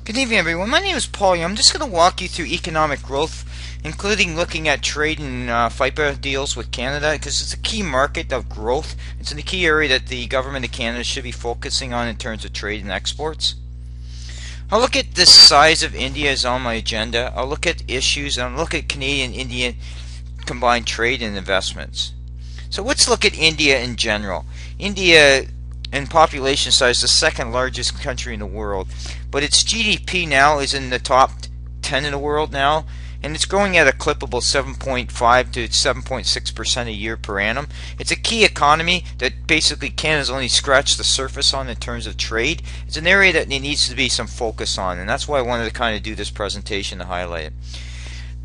Good evening, everyone. My name is Paul. I'm just going to walk you through economic growth, including looking at trade and FIPA deals with Canada, because it's a key market of growth. It's in the key area that the government of Canada should be focusing on in terms of trade and exports. I'll look at the size of India is on my agenda. I'll look at issues, and I'll look at Canadian-Indian combined trade and investments. So let's look at India in general. India, in population size, the second largest country in the world, but its GDP now is in the top 10 in the world now, and it's growing at a clip of about 7.5 to 7.6% a year per annum. It's a key economy that basically Canada's only scratched the surface on in terms of trade. It's an area that there needs to be some focus on, and that's why I wanted to kind of do this presentation to highlight it.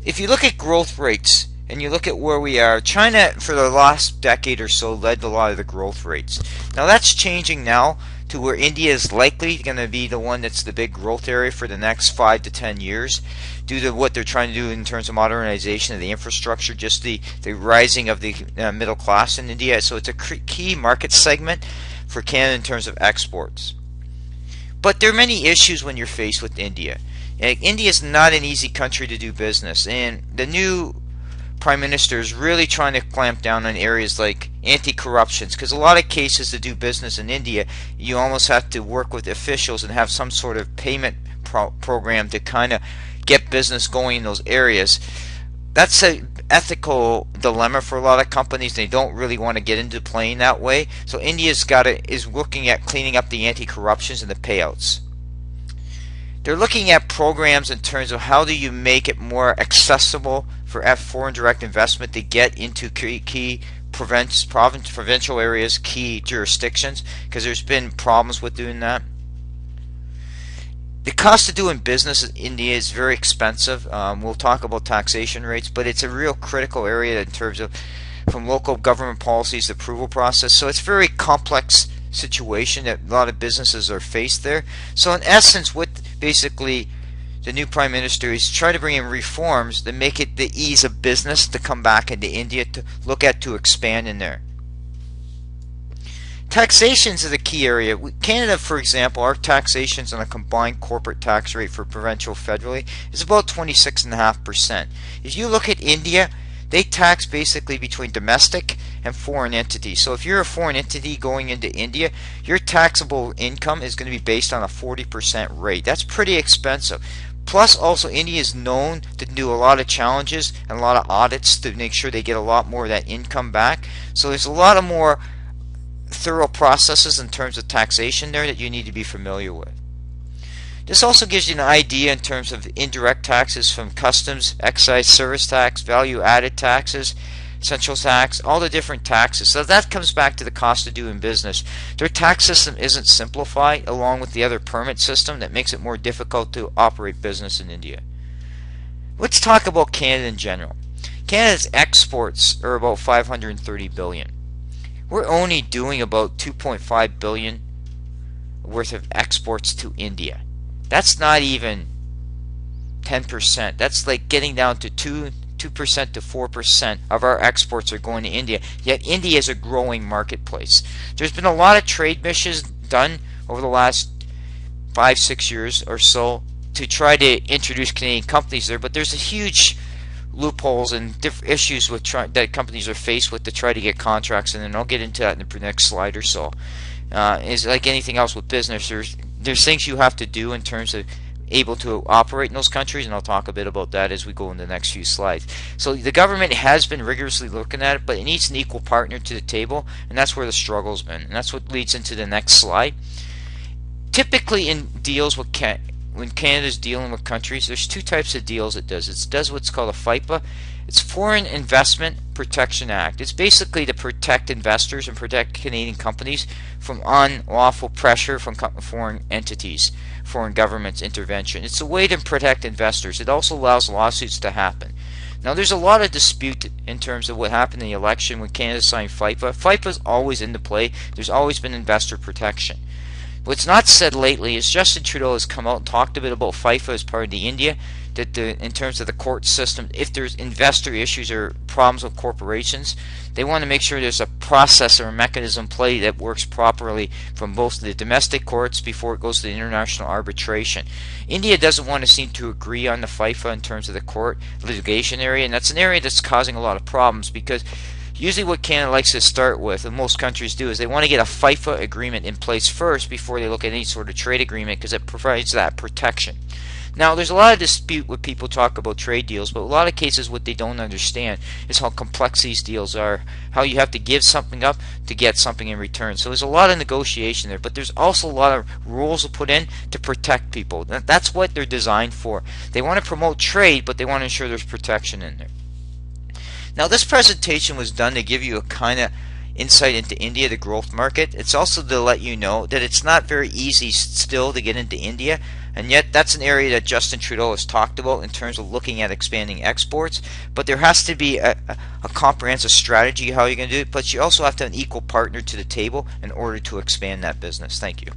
If you look at growth rates, and you look at where we are, China for the last decade or so led a lot of the growth rates. Now that's changing now to where India is likely going to be the one that's the big growth area for the next 5 to 10 years due to what they're trying to do in terms of modernization of the infrastructure, just the rising of the middle class in India. So it's a key market segment for Canada in terms of exports. But there are many issues when you're faced with India. India is not an easy country to do business, and the new Prime Minister is really trying to clamp down on areas like anti-corruption, because a lot of cases to do business in India, you almost have to work with officials and have some sort of payment program to kind of get business going in those areas. That's an ethical dilemma for a lot of companies. They don't really want to get into playing that way. So India's is looking at cleaning up the anti-corruptions and the payouts. They're looking at programs in terms of how do you make it more accessible for foreign direct investment to get into key provincial areas, key jurisdictions, because there's been problems with doing that. The cost of doing business in India is very expensive. We'll talk about taxation rates, but it's a real critical area in terms of from local government policies, the approval process. So it's a very complex situation that a lot of businesses are faced there. So in essence, what basically the new Prime Minister is trying to bring in reforms that make it the ease of business to come back into India to look at to expand in there. Taxations is a key area. Canada, for example, our taxations on a combined corporate tax rate for provincial federally is about 26.5%. If you look at India, they tax basically between domestic and foreign entities. So if you're a foreign entity going into India, your taxable income is going to be based on a 40% rate. That's pretty expensive. Plus also India is known to do a lot of challenges and a lot of audits to make sure they get a lot more of that income back. So there's a lot of more thorough processes in terms of taxation there that you need to be familiar with. This also gives you an idea in terms of indirect taxes from customs, excise, service tax, value-added taxes, essential tax, all the different taxes. So that comes back to the cost of doing business. Their tax system isn't simplified along with the other permit system that makes it more difficult to operate business in India. Let's talk about Canada in general. Canada's exports are about $530 billion. We're only doing about $2.5 billion worth of exports to India. That's not even 10%. That's like getting down to 2% to 4% of our exports are going to India. Yet India is a growing marketplace. There's been a lot of trade missions done over the last 5-6 years or so to try to introduce Canadian companies there, but there's a huge loopholes and issues with that companies are faced with to try to get contracts, and I'll get into that in the next slide or so. Is like anything else with business, there's things you have to do in terms of able to operate in those countries, and I'll talk a bit about that as we go in the next few slides. So the government has been rigorously looking at it, but it needs an equal partner to the table, and that's where the struggle's been, and that's what leads into the next slide. Typically in deals with when Canada's dealing with countries, there's two types of deals it does. It does what's called a FIPA. It's Foreign Investment Protection Act. It's basically to protect investors and protect Canadian companies from unlawful pressure from foreign entities, foreign governments' intervention. It's a way to protect investors. It also allows lawsuits to happen. Now there's a lot of dispute in terms of what happened in the election when Canada signed FIPA. FIPA is always into play. There's always been investor protection. What's not said lately is Justin Trudeau has come out and talked a bit about FIPA as part of the India that in terms of the court system, if there's investor issues or problems with corporations, they want to make sure there's a process or a mechanism play that works properly from both the domestic courts before it goes to the international arbitration. India doesn't want to seem to agree on the FIPA in terms of the court litigation area, and that's an area that's causing a lot of problems because usually what Canada likes to start with, and most countries do, is they want to get a FIPA agreement in place first before they look at any sort of trade agreement because it provides that protection. Now, there's a lot of dispute when people talk about trade deals, but a lot of cases what they don't understand is how complex these deals are, how you have to give something up to get something in return. So there's a lot of negotiation there, but there's also a lot of rules to put in to protect people. That's what they're designed for. They want to promote trade, but they want to ensure there's protection in there. Now, this presentation was done to give you a kind of insight into India, the growth market. It's also to let you know that it's not very easy still to get into India, and yet that's an area that Justin Trudeau has talked about in terms of looking at expanding exports. But there has to be a comprehensive strategy how you're going to do it, but you also have to have an equal partner to the table in order to expand that business. Thank you.